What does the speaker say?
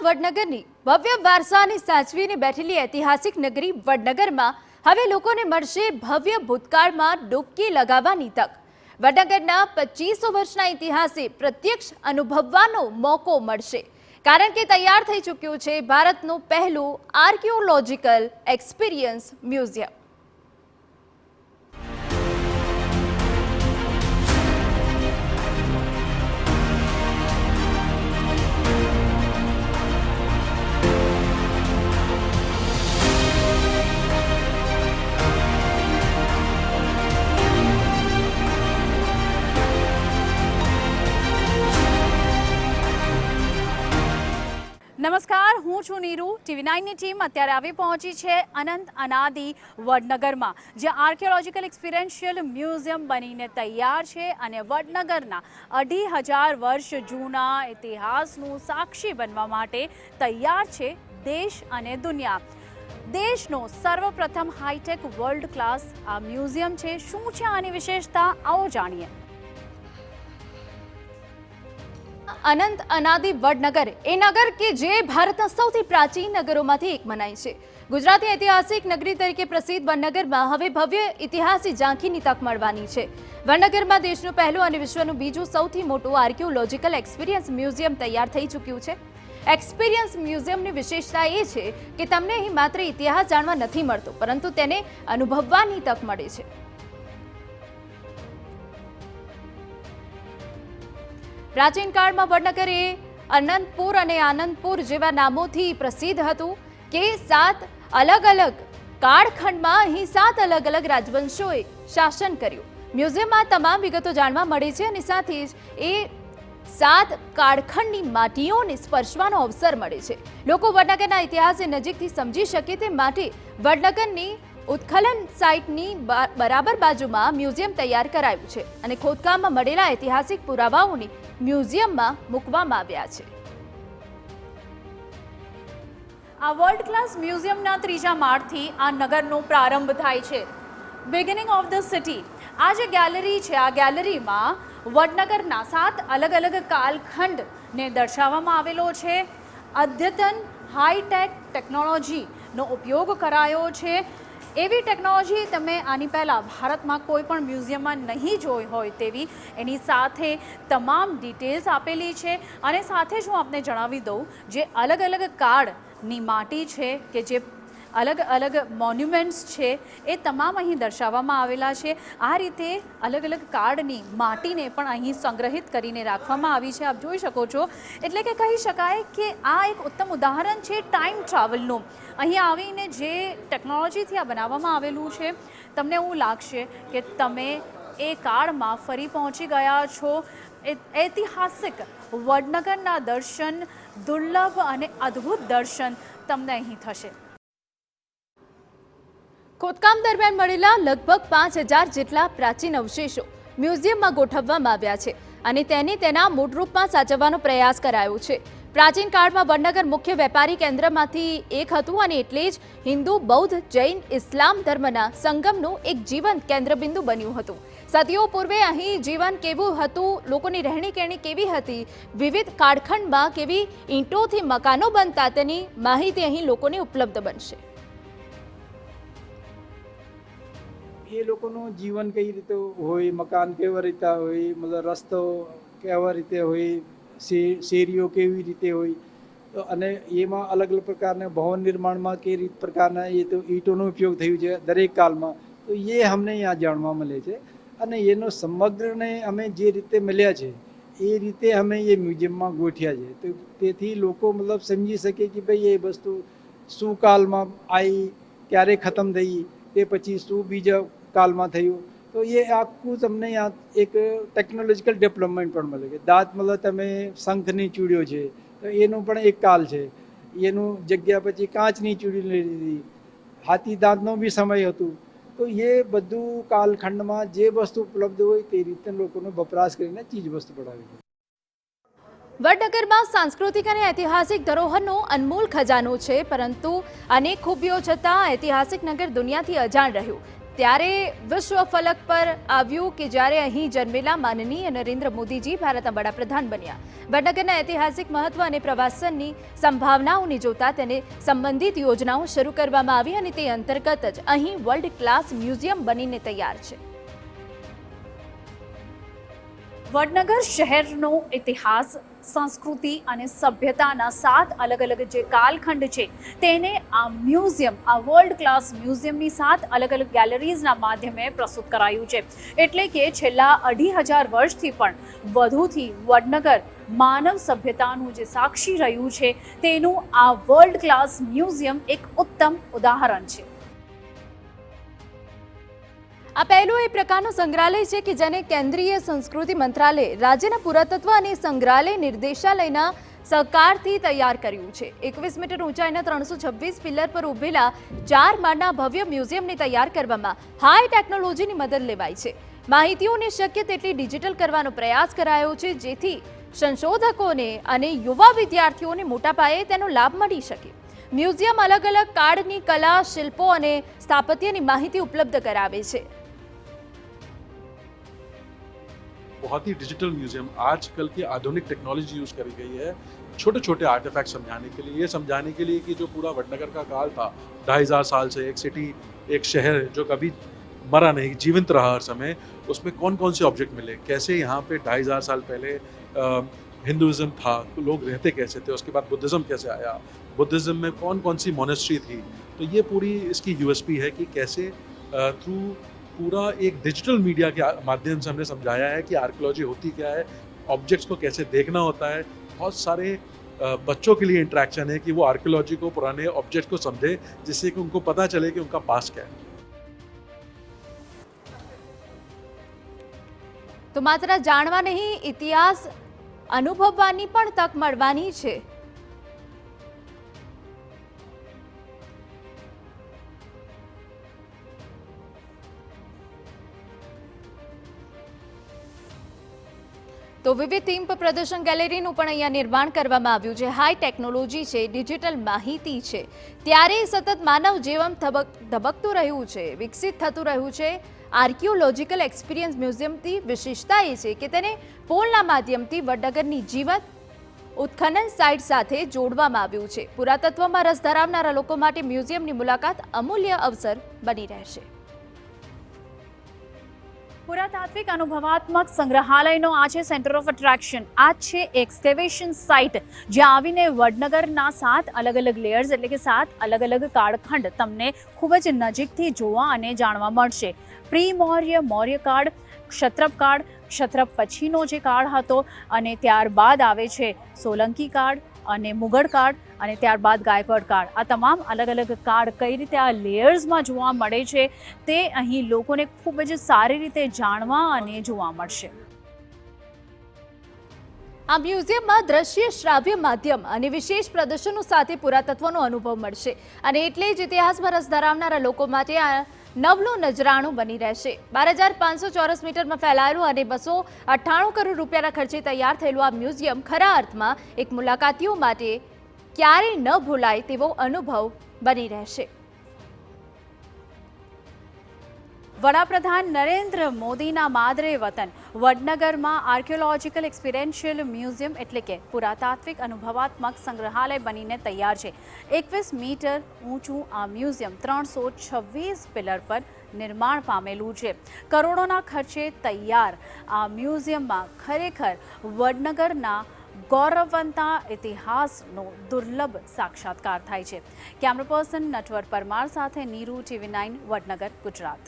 ગુજરાત વડનગરની ભવ્ય વારસાને સાચવીને બેઠેલી ઐતિહાસિક નગરી વડનગરમાં હવે લોકોને મળશે ભવ્ય ભૂતકાળમાં ડૂબકી લગાવવાની તક। વડનગરના 2500 વર્ષના ઇતિહાસે પ્રત્યક્ષ અનુભવવાનો મોકો મળશે, કારણ કે તૈયાર થઈ ચૂક્યું છે ભારતનું પહેલું આર્કિયોલોજીકલ એક્સપિરિયન્સ મ્યુઝિયમ। નમસ્કાર, હું છું નીરુ। TV9 ની ટીમ અત્યારે આવી પહોંચી છે અનંત અનાદિ વડનગરમાં, જે આર્કિયોલોજીકલ એક્સપિરિયન્શિયલ મ્યુઝિયમ બનીને તૈયાર છે અને વડનગરના 2500 વર્ષ જૂના ઇતિહાસનું સાક્ષી બનવા માટે તૈયાર છે દેશ અને દુનિયા। દેશનો સર્વપ્રથમ હાઈટેક વર્લ્ડ ક્લાસ આ મ્યુઝિયમ છે। શું છે આની વિશેષતા, આવો જાણીએ। અનંત અનાદિ વડનગર એ નગર કે જે ભારતના સૌથી પ્રાચીન નગરોમાંથી એક મનાય છે। ગુજરાતની ઐતિહાસિક નગરી તરીકે પ્રસિદ્ધ વડનગરમાં હવે ભવ્ય ઇતિહાસી ઝાંખીની તક મળવાની છે। વડનગરમાં દેશનું પહેલું અને વિશ્વનું બીજું સૌથી મોટું આર્કિયોલોજીકલ એક્સપિરિયન્સ મ્યુઝિયમ તૈયાર થઈ ચૂક્યું છે। એક્સપિરિયન્સ મ્યુઝિયમની વિશેષતા એ છે કે તમને અહીં માત્ર ઇતિહાસ જાણવા નથી મળતો, પરંતુ તેને અનુભવવાની તક મળે છે। પ્રાચીન કાળમાં વડનગર એ અનંતપુર અને આનંદપુર જેવા નામોથી પ્રસિદ્ધ હતું કે 7 અલગ અલગ કાળખંડમાં અહીં 7 અલગ અલગ રાજવંશોએ શાસન કર્યું। મ્યુઝિયમમાં તમામ વિગતો જાણવા મળે છે અને સાથે જ એ 7 કાળખંડની માટીઓને સ્પર્શવાનો અવસર મળે છે। લોકો વડનગરના ઇતિહાસને નજીકથી સમજી શકે તે માટે વડનગરની ઉત્ખનન સાઇટની બરાબર બાજુમાં મ્યુઝિયમ તૈયાર કરાયું છે અને ખોદકામમાં મળેલા ઐતિહાસિક પુરાવાઓને મ્યુઝિયમમાં મૂકવામાં આવ્યા છે। આ વર્લ્ડ ક્લાસ મ્યુઝિયમના 3જા માળથી આ નગરનો પ્રારંભ થાય છે, બિગિનિંગ ઓફ ધ સિટી। આ જે ગેલેરી છે, આ ગેલેરીમાં વડનગરના 7 અલગ અલગ કાલખંડને દર્શાવવામાં આવેલો છે। અદ્યતન હાઈટેક ટેકનોલોજીનો ઉપયોગ કરાયો છે। એવી ટેકનોલોજી તમે આની પહેલાં ભારતમાં કોઈ પણ મ્યુઝિયમમાં નહીં જોઈ હોય તેવી એની સાથે તમામ ડિટેલ્સ આપેલી છે। અને સાથે જ હું આપને જણાવી દઉં, જે અલગ અલગ કાળની માટી છે કે જે અલગ અલગ મોન્યુમેન્ટ્સ છે એ તમામ અહીં દર્શાવવામાં આવેલા છે। આ રીતે અલગ અલગ કાળની માટીને પણ અહીં સંગ્રહિત કરીને રાખવામાં આવી છે, આપ જોઈ શકો છો। એટલે કે કહી શકાય કે આ એક ઉત્તમ ઉદાહરણ છે ટાઈમ ટ્રાવેલનું। અહીં આવીને જે ટેકનોલોજીથી આ બનાવવામાં આવેલું છે, તમને એવું લાગશે કે તમે એ કાળમાં ફરી પહોંચી ગયા છો। ઐતિહાસિક વડનગરના દર્શન, દુર્લભ અને અદ્ભુત દર્શન તમને અહીં થશે। ખોદકામ દરમિયાન મળેલા લગભગ 5000 જેટલા પ્રાચીન અવશેષો મ્યુઝિયમમાં ગોઠવવામાં આવ્યા છે અને તેને તેના મૂળ રૂપમાં સાચવવાનો પ્રયાસ કરાયો છે। પ્રાચીન કાળમાં વડનગર મુખ્ય વેપારી કેન્દ્રમાંથી એક હતું અને એટલે જ હિન્દુ, બૌદ્ધ, જૈન, ઇસ્લામ ધર્મના સંગમનું એક જીવંત કેન્દ્રબિંદુ બન્યું હતું। સદીઓ પૂર્વે અહીં જીવન કેવું હતું, લોકોની રહેણી કહેણી કેવી હતી, વિવિધ કાળખંડમાં કેવી ઈંટોથી મકાનો બનતા તેની માહિતી અહીં લોકોને ઉપલબ્ધ બનશે। એ લોકોનું જીવન કઈ રીતે હોય, મકાન કેવા રીતે હોય, મતલબ રસ્તો કેવા રીતે હોય, શેરીઓ કેવી રીતે હોય, અને એમાં અલગ અલગ પ્રકારના ભવન નિર્માણમાં કઈ રીત પ્રકારના એ તો ઈંટોનો ઉપયોગ થયું છે દરેક કાળમાં। તો એ અમને અહીંયા જાણવા મળે છે અને એનો સમગ્રને અમે જે રીતે મળ્યા છે એ રીતે અમે એ મ્યુઝિયમમાં ગોઠ્યા છે। તો તેથી લોકો મતલબ સમજી શકે કે ભાઈ એ વસ્તુ શું કાળમાં આવી, ક્યારે ખતમ થઈ, તે પછી શું બીજા કાળમાં થયું। તો એ આખું તમને એક ટેકનોલોજીકલ ડેવલપમેન્ટ પણ મળે કે દાંત મતલબ તમે શંખની ચૂડીઓ છે તો એનું પણ એક કાળ છે। એનું જગ્યા પછી કાચની ચૂડી લઈ લીધી, હાથી દાંતનો બી સમય હતું। તો એ બધું કાલખંડમાં જે વસ્તુ ઉપલબ્ધ હોય તે રીતે લોકોનો વપરાશ કરીને ચીજ વસ્તુ બનાવી છે। વડનગરમાં સાંસ્કૃતિક અને ઐતિહાસિક ધરોહરનો અનમોલ ખજાનો છે, પરંતુ અનેક ખૂબીઓ છતાં ઐતિહાસિક નગર દુનિયાથી અજાણ રહ્યું। ત્યારે વિશ્વ ફલક પર આવ્યું કે જ્યારે અહીં જન્મેલા માનનીય નરેન્દ્ર મોદીજી ભારતના વડાપ્રધાન બન્યા. વડનગરના ઐતિહાસિક મહત્વ અને પ્રવાસનની સંભાવનાઓને જોતા તેને સંબંધિત યોજનાઓ શરૂ કરવામાં આવી અને તે અંતર્ગત જ અહીં વર્લ્ડ ક્લાસ મ્યુઝિયમ બનીને તૈયાર છે. વડનગર શહેરનો ઇતિહાસ, સંસ્કૃતિ અને સભ્યતાના 7 અલગ અલગ જે કાલખંડ છે તેને આ મ્યુઝિયમ, આ વર્લ્ડ ક્લાસ મ્યુઝિયમની 7 અલગ અલગ ગેલેરીઝના માધ્યમે પ્રસ્તુત કરાયું છે. એટલે કે છેલ્લા 2500 વર્ષથી પણ વધુથી વડનગર માનવ સભ્યતાનું જે સાક્ષી રહ્યું છે તેનું આ વર્લ્ડ ક્લાસ મ્યુઝિયમ એક ઉત્તમ ઉદાહરણ છે. આ પહેલો એ પ્રકારનો સંગ્રહાલય છે કે જેને કેન્દ્રીય સંસ્કૃતિ મંત્રાલય, રાજ્યના પુરાતત્વ અને સંગ્રહાલય નિર્દેશાલયના સહકારથી તૈયાર કર્યું છે. 21 મીટર ઊંચાઈના 326 પિલર પર ઉભેલા 4 માળના ભવ્ય મ્યુઝિયમને તૈયાર કરવામાં હાઈ ટેકનોલોજીની મદદ લેવાઈ છે. માહિતીઓને શક્ય તેટલી ડિજિટલ કરવાનો પ્રયાસ કરાયો છે જેથી સંશોધકોને અને યુવા વિદ્યાર્થીઓને મોટા પાયે તેનો લાભ મળી શકે. મ્યુઝિયમ અલગ અલગ કાળની કલા, શિલ્પો અને સ્થાપત્યની માહિતી ઉપલબ્ધ કરાવે છે. बहुत ही डिजिटल म्यूजियम आजकल की आधुनिक टेक्नोलॉजी यूज़ करी गई है छोटे छोटे आर्टिफैक्ट समझाने के लिए, ये समझाने के लिए कि जो पूरा वडनगर का काल था 2500 साल से, एक सिटी, एक शहर जो कभी मरा नहीं, जीवंत रहा हर समय, उसमें कौन कौन से ऑब्जेक्ट मिले, कैसे यहाँ पे 2500 साल पहले हिंदुज़म था, तो लोग रहते कैसे थे, उसके बाद बुद्धिज़्म कैसे आया, बुद्धिज़्म में कौन कौन सी मोनेस्ट्री थी. तो ये पूरी इसकी यूएसपी है कि कैसे थ्रू पूरा एक डिजिटल मीडिया के माध्यम से हमने समझाया है कि आर्कियोलॉजी होती क्या है, ऑब्जेक्ट्स को कैसे देखना होता है. बहुत सारे बच्चों के लिए इंटरेक्शन है कि वो आर्कियोलॉजी को, पुराने ऑब्जेक्ट को समझे, जिससे कि उनको पता चले कि उनका पास क्या है. તો માત્ર જાણવા નહીં, ઇતિહાસ અનુભવવાની પણ તક મળવાની છે. તો વિવિધ થીમ પર પ્રદર્શન ગેલેરીનું પણ અહીંયા નિર્માણ કરવામાં આવ્યું છે. હાઈ ટેકનોલોજી છે, ડિજિટલ માહિતી છે, ત્યારે સતત માનવ જીવન ધબકતું રહ્યું છે, વિકસિત થતું રહ્યું છે. આર્કિયોલોજીકલ એક્સપિરિયન્સ મ્યુઝિયમની વિશેષતા એ છે કે તેને પોલના માધ્યમથી વડનગરની જીવંત ઉત્ખનન સાઇટ સાથે જોડવામાં આવ્યું છે. પુરાતત્વમાં રસ ધરાવનારા લોકો માટે મ્યુઝિયમની મુલાકાત અમૂલ્ય અવસર બની રહેશે. પુરાતાત્વિક અનુભવાત્મક સંગ્રહાલયનો આ છે સેન્ટર ઓફ એટ્રેક્શન. આ છે એક્સકેવેશન સાઇટ, જ્યાં આવીને વડનગરના 7 અલગ અલગ લેયર્સ એટલે કે 7 અલગ અલગ કાળખંડ તમને ખૂબ જ નજીકથી જોવા અને જાણવા મળશે. પ્રી મૌર્ય, મૌર્ય કાળ, ક્ષત્રપ કાળ, ક્ષત્રપ પછીનો જે કાળ હતો, અને ત્યારબાદ આવે છે સોલંકી કાળ અને મુગળ કાળ, અને ત્યારબાદ ગાયકવાડ કાળ. આ તમામ અલગ અલગ કાળ કઈ રીતે આ લેયર્સમાં જોવા મળે છે તે અહીં લોકોને ખૂબ જ સારી રીતે જાણવા અને જોવા મળશે. આ મ્યુઝિયમમાં દ્રશ્ય, શ્રાવ્ય માધ્યમ અને વિશેષ પ્રદર્શનો સાથે પુરાતત્વનો અનુભવ મળશે અને એટલે જ ઇતિહાસમાં રસ ધરાવનારા લોકો માટે આ નવલું નજરાણું બની રહેશે. 12,500 ચોરસ મીટરમાં ફેલાયેલું અને 298 કરોડ રૂપિયાના ખર્ચે તૈયાર થયેલું આ મ્યુઝિયમ ખરા અર્થમાં એક મુલાકાતીઓ માટે ક્યારેય ન ભૂલાય તેવો અનુભવ બની રહેશે. વડાપ્રધાન નરેન્દ્ર મોદીના માદરે વતન વડનગરમાં આર્કિયોલોજીકલ એક્સપિરિયન્શિયલ મ્યુઝિયમ એટલે કે પુરાતાત્વિક અનુભવાત્મક સંગ્રહાલય બનીને તૈયાર છે. 21 મીટર ઊંચું આ મ્યુઝિયમ 326 પિલર પર નિર્માણ પામેલું છે. કરોડોના ખર્ચે તૈયાર આ મ્યુઝિયમમાં ખરેખર વડનગરના ગૌરવવંતા ઇતિહાસનો દુર્લભ સાક્ષાત્કાર થાય છે. કેમેરા પર્સન નટવર પરમાર સાથે નીરુ, TV9 વડનગર, ગુજરાત.